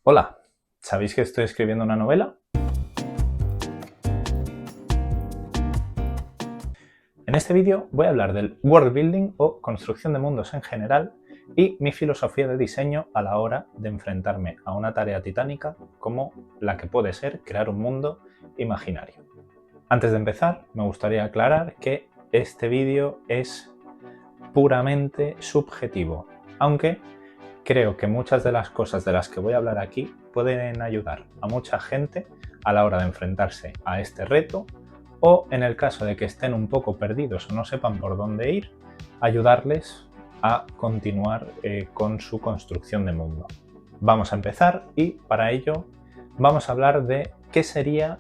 Hola, ¿sabéis que estoy escribiendo una novela? En este vídeo voy a hablar del world building o construcción de mundos en general y mi filosofía de diseño a la hora de enfrentarme a una tarea titánica como la que puede ser crear un mundo imaginario. Antes de empezar, me gustaría aclarar que este vídeo es puramente subjetivo, aunque creo que muchas de las cosas de las que voy a hablar aquí pueden ayudar a mucha gente a la hora de enfrentarse a este reto o, en el caso de que estén un poco perdidos o no sepan por dónde ir, ayudarles a continuar con su construcción de mundo. Vamos a empezar y para ello vamos a hablar de qué sería,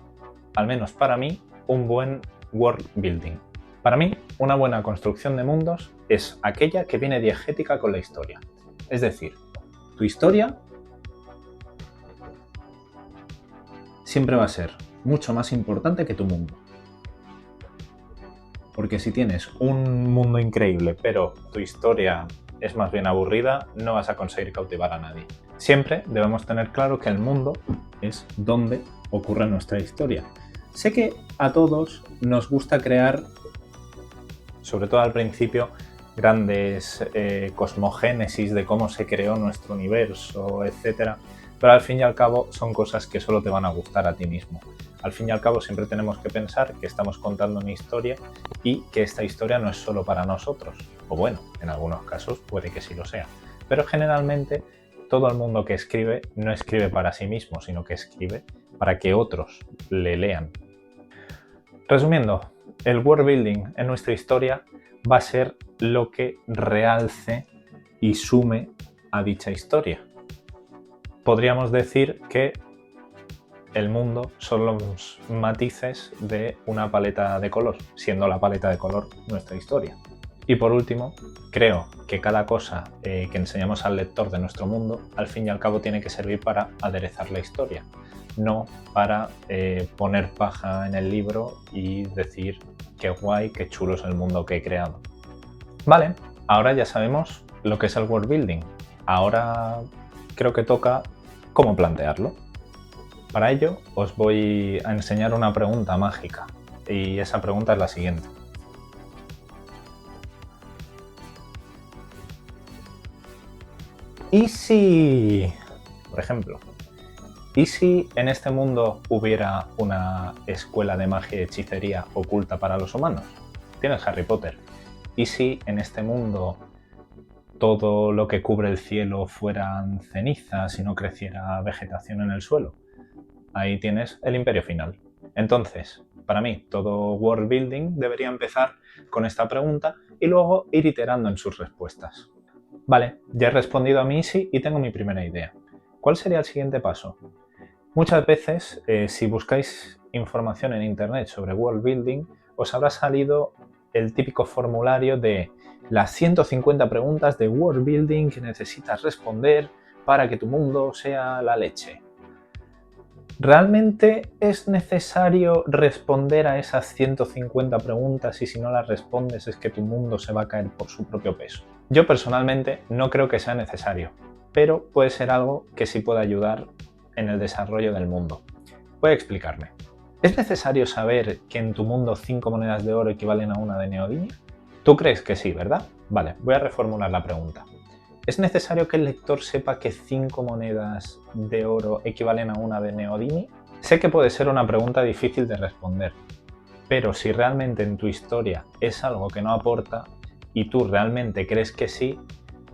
al menos para mí, un buen world building. Para mí, una buena construcción de mundos es aquella que viene diegética con la historia. Es decir, tu historia siempre va a ser mucho más importante que tu mundo. Porque si tienes un mundo increíble, pero tu historia es más bien aburrida, no vas a conseguir cautivar a nadie. Siempre debemos tener claro que el mundo es donde ocurre nuestra historia. Sé que a todos nos gusta crear, sobre todo al principio, grandes cosmogénesis de cómo se creó nuestro universo, etc. Pero al fin y al cabo son cosas que solo te van a gustar a ti mismo. Al fin y al cabo siempre tenemos que pensar que estamos contando una historia y que esta historia no es solo para nosotros. O bueno, en algunos casos puede que sí lo sea. Pero generalmente todo el mundo que escribe no escribe para sí mismo, sino que escribe para que otros le lean. Resumiendo, el world building en nuestra historia va a ser lo que realce y sume a dicha historia. Podríamos decir que el mundo son los matices de una paleta de color, siendo la paleta de color nuestra historia. Y por último, creo que cada cosa que enseñamos al lector de nuestro mundo, al fin y al cabo tiene que servir para aderezar la historia, no para poner paja en el libro y decir qué guay, qué chulo es el mundo que he creado. Vale, ahora ya sabemos lo que es el world building. Ahora creo que toca cómo plantearlo. Para ello os voy a enseñar una pregunta mágica y esa pregunta es la siguiente. ¿Y si, por ejemplo, y si en este mundo hubiera una escuela de magia y hechicería oculta para los humanos? Tienes Harry Potter. ¿Y si en este mundo todo lo que cubre el cielo fueran cenizas y no creciera vegetación en el suelo? Ahí tienes el Imperio Final. Entonces, para mí, todo world building debería empezar con esta pregunta y luego ir iterando en sus respuestas. Vale, ya he respondido a mi Easy y tengo mi primera idea. ¿Cuál sería el siguiente paso? Muchas veces, si buscáis información en internet sobre world building, os habrá salido el típico formulario de las 150 preguntas de world building que necesitas responder para que tu mundo sea la leche. ¿Realmente es necesario responder a esas 150 preguntas y si no las respondes es que tu mundo se va a caer por su propio peso? Yo personalmente no creo que sea necesario, pero puede ser algo que sí puede ayudar en el desarrollo del mundo. Voy a explicarme. ¿Es necesario saber que en tu mundo 5 monedas de oro equivalen a una de neodymium? Tú crees que sí, ¿verdad? Vale, voy a reformular la pregunta. ¿Es necesario que el lector sepa que 5 monedas de oro equivalen a una de neodymium? Sé que puede ser una pregunta difícil de responder, pero si realmente en tu historia es algo que no aporta y tú realmente crees que sí,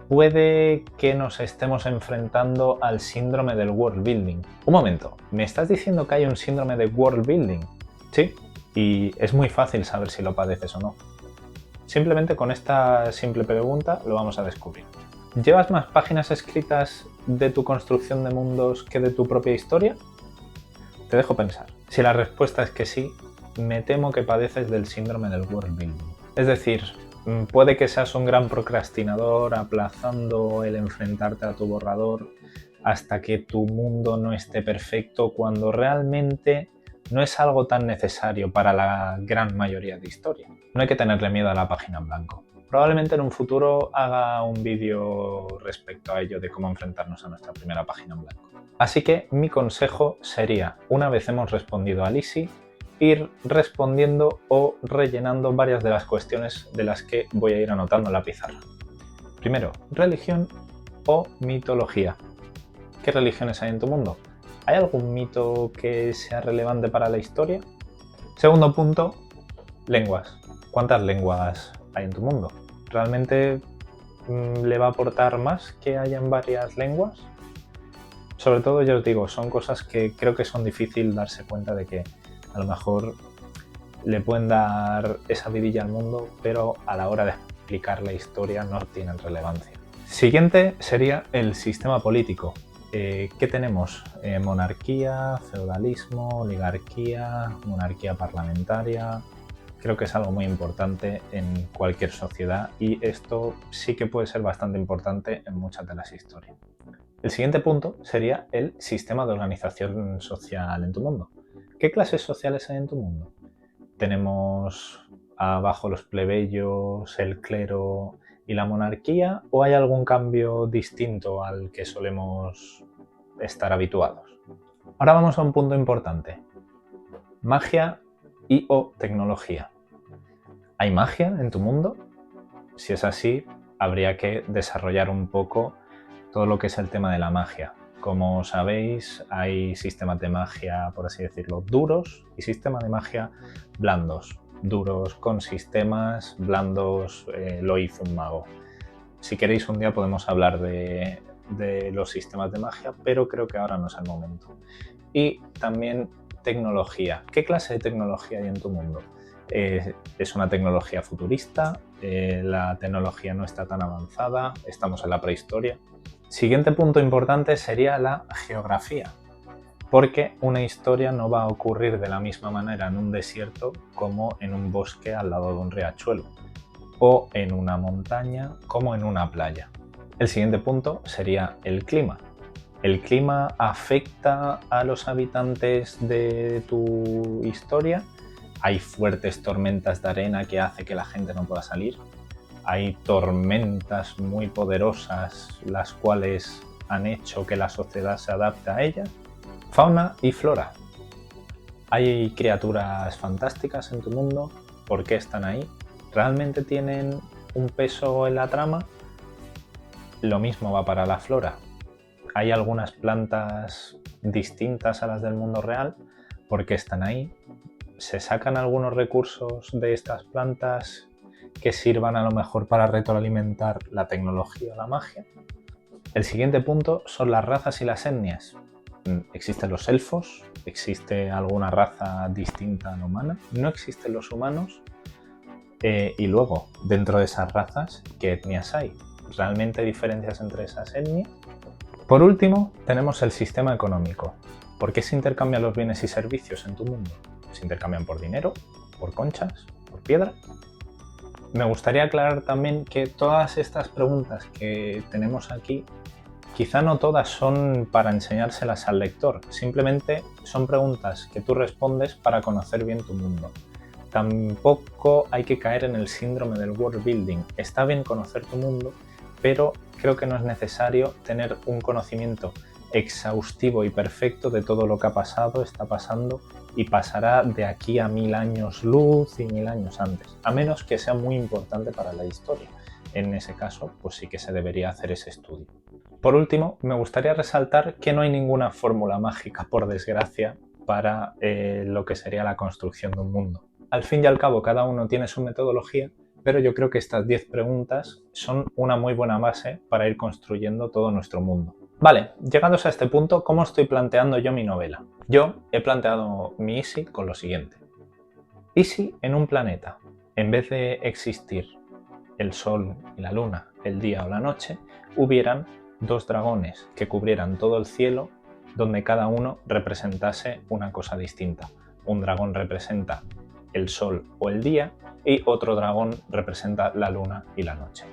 puede que nos estemos enfrentando al síndrome del world building. Un momento, ¿me estás diciendo que hay un síndrome de world building? Sí, y es muy fácil saber si lo padeces o no. Simplemente con esta simple pregunta lo vamos a descubrir. ¿Llevas más páginas escritas de tu construcción de mundos que de tu propia historia? Te dejo pensar. Si la respuesta es que sí, me temo que padeces del síndrome del world building. Es decir, puede que seas un gran procrastinador aplazando el enfrentarte a tu borrador hasta que tu mundo no esté perfecto cuando realmente no es algo tan necesario para la gran mayoría de historias. No hay que tenerle miedo a la página en blanco. Probablemente en un futuro haga un vídeo respecto a ello de cómo enfrentarnos a nuestra primera página en blanco. Así que mi consejo sería, una vez hemos respondido al easy, ir respondiendo o rellenando varias de las cuestiones de las que voy a ir anotando en la pizarra. Primero, religión o mitología. ¿Qué religiones hay en tu mundo? ¿Hay algún mito que sea relevante para la historia? Segundo punto, lenguas. ¿Cuántas lenguas hay en tu mundo? ¿Realmente le va a aportar más que hayan varias lenguas? Sobre todo, ya os digo, son cosas que creo que son difíciles darse cuenta de que a lo mejor le pueden dar esa vidilla al mundo, pero a la hora de explicar la historia no tienen relevancia. Siguiente sería el sistema político. ¿Qué tenemos? Monarquía, feudalismo, oligarquía, monarquía parlamentaria. Creo que es algo muy importante en cualquier sociedad y esto sí que puede ser bastante importante en muchas de las historias. El siguiente punto sería el sistema de organización social en tu mundo. ¿Qué clases sociales hay en tu mundo? ¿Tenemos abajo los plebeyos, el clero y la monarquía? ¿O hay algún cambio distinto al que solemos estar habituados? Ahora vamos a un punto importante. Magia y o tecnología. ¿Hay magia en tu mundo? Si es así, habría que desarrollar un poco todo lo que es el tema de la magia. Como sabéis, hay sistemas de magia, por así decirlo, duros y sistemas de magia blandos. Duros con sistemas, blandos lo hizo un mago. Si queréis un día podemos hablar de los sistemas de magia, pero creo que ahora no es el momento. Y también tecnología. ¿Qué clase de tecnología hay en tu mundo? Es una tecnología futurista, la tecnología no está tan avanzada, estamos en la prehistoria. Siguiente punto importante sería la geografía, porque una historia no va a ocurrir de la misma manera en un desierto como en un bosque al lado de un riachuelo, o en una montaña como en una playa. El siguiente punto sería el clima. ¿El clima afecta a los habitantes de tu historia? ¿Hay fuertes tormentas de arena que hace que la gente no pueda salir? ¿Hay tormentas muy poderosas las cuales han hecho que la sociedad se adapte a ellas? Fauna y flora. ¿Hay criaturas fantásticas en tu mundo? ¿Por qué están ahí? ¿Realmente tienen un peso en la trama? Lo mismo va para la flora. ¿Hay algunas plantas distintas a las del mundo real? ¿Por qué están ahí? ¿Se sacan algunos recursos de estas plantas que sirvan a lo mejor para retroalimentar la tecnología o la magia? El siguiente punto son las razas y las etnias. ¿Existen los elfos? ¿Existe alguna raza distinta a la humana? ¿No existen los humanos? Y luego, dentro de esas razas, ¿qué etnias hay? ¿Realmente hay diferencias entre esas etnias? Por último, tenemos el sistema económico. ¿Por qué se intercambian los bienes y servicios en tu mundo? ¿Se intercambian por dinero? ¿Por conchas? ¿Por piedra? Me gustaría aclarar también que todas estas preguntas que tenemos aquí, quizá no todas son para enseñárselas al lector, simplemente son preguntas que tú respondes para conocer bien tu mundo. Tampoco hay que caer en el síndrome del world building. Está bien conocer tu mundo, pero creo que no es necesario tener un conocimiento exhaustivo y perfecto de todo lo que ha pasado, está pasando y pasará de aquí a 1000 años luz y 1000 años antes, a menos que sea muy importante para la historia. En ese caso, pues sí que se debería hacer ese estudio. Por último, me gustaría resaltar que no hay ninguna fórmula mágica, por desgracia, para lo que sería la construcción de un mundo. Al fin y al cabo, cada uno tiene su metodología, pero yo creo que estas 10 preguntas son una muy buena base para ir construyendo todo nuestro mundo. Vale, llegados a este punto, ¿cómo estoy planteando yo mi novela? Yo he planteado mi easy con lo siguiente. Easy en un planeta. En vez de existir el sol y la luna, el día o la noche, hubieran 2 dragones que cubrieran todo el cielo, donde cada uno representase una cosa distinta. Un dragón representa el sol o el día y otro dragón representa la luna y la noche.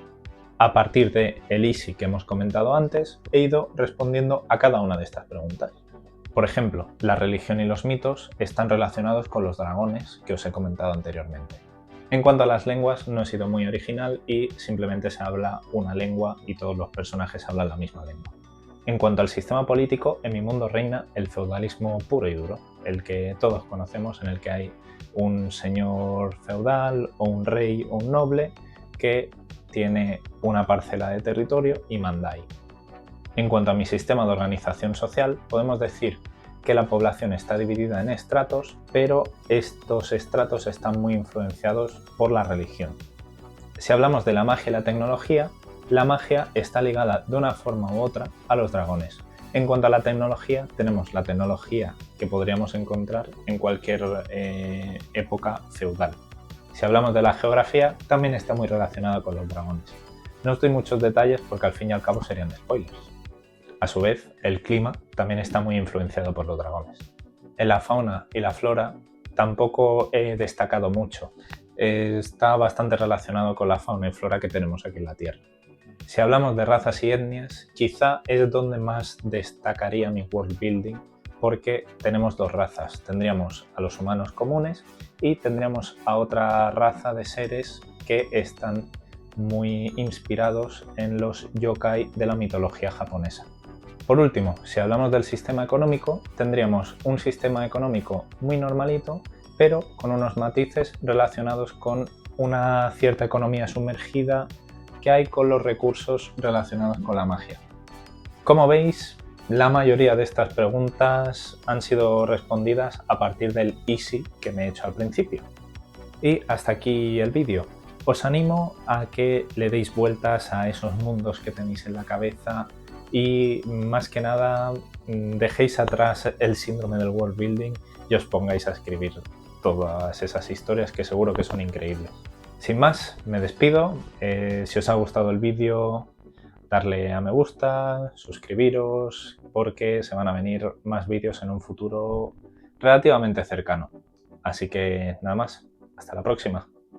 A partir de el easy que hemos comentado antes, he ido respondiendo a cada una de estas preguntas. Por ejemplo, la religión y los mitos están relacionados con los dragones que os he comentado anteriormente. En cuanto a las lenguas, no he sido muy original y simplemente se habla una lengua y todos los personajes hablan la misma lengua. En cuanto al sistema político, en mi mundo reina el feudalismo puro y duro, el que todos conocemos, en el que hay un señor feudal o un rey o un noble que tiene una parcela de territorio y manda ahí. En cuanto a mi sistema de organización social, podemos decir que la población está dividida en estratos, pero estos estratos están muy influenciados por la religión. Si hablamos de la magia y la tecnología, la magia está ligada de una forma u otra a los dragones. En cuanto a la tecnología, tenemos la tecnología que podríamos encontrar en cualquier época feudal. Si hablamos de la geografía, también está muy relacionada con los dragones. No os doy muchos detalles porque al fin y al cabo serían spoilers. A su vez, el clima también está muy influenciado por los dragones. En la fauna y la flora tampoco he destacado mucho. Está bastante relacionado con la fauna y flora que tenemos aquí en la Tierra. Si hablamos de razas y etnias, quizá es donde más destacaría mi world building, porque tenemos dos razas. Tendríamos a los humanos comunes y tendríamos a otra raza de seres que están muy inspirados en los yokai de la mitología japonesa. Por último, si hablamos del sistema económico, tendríamos un sistema económico muy normalito, pero con unos matices relacionados con una cierta economía sumergida que hay con los recursos relacionados con la magia. Como veis, la mayoría de estas preguntas han sido respondidas a partir del easy que me he hecho al principio. Y hasta aquí el vídeo. Os animo a que le deis vueltas a esos mundos que tenéis en la cabeza y más que nada dejéis atrás el síndrome del world building y os pongáis a escribir todas esas historias que seguro que son increíbles. Sin más, me despido. Si os ha gustado el vídeo, darle a me gusta, suscribiros, porque se van a venir más vídeos en un futuro relativamente cercano. Así que nada más, hasta la próxima.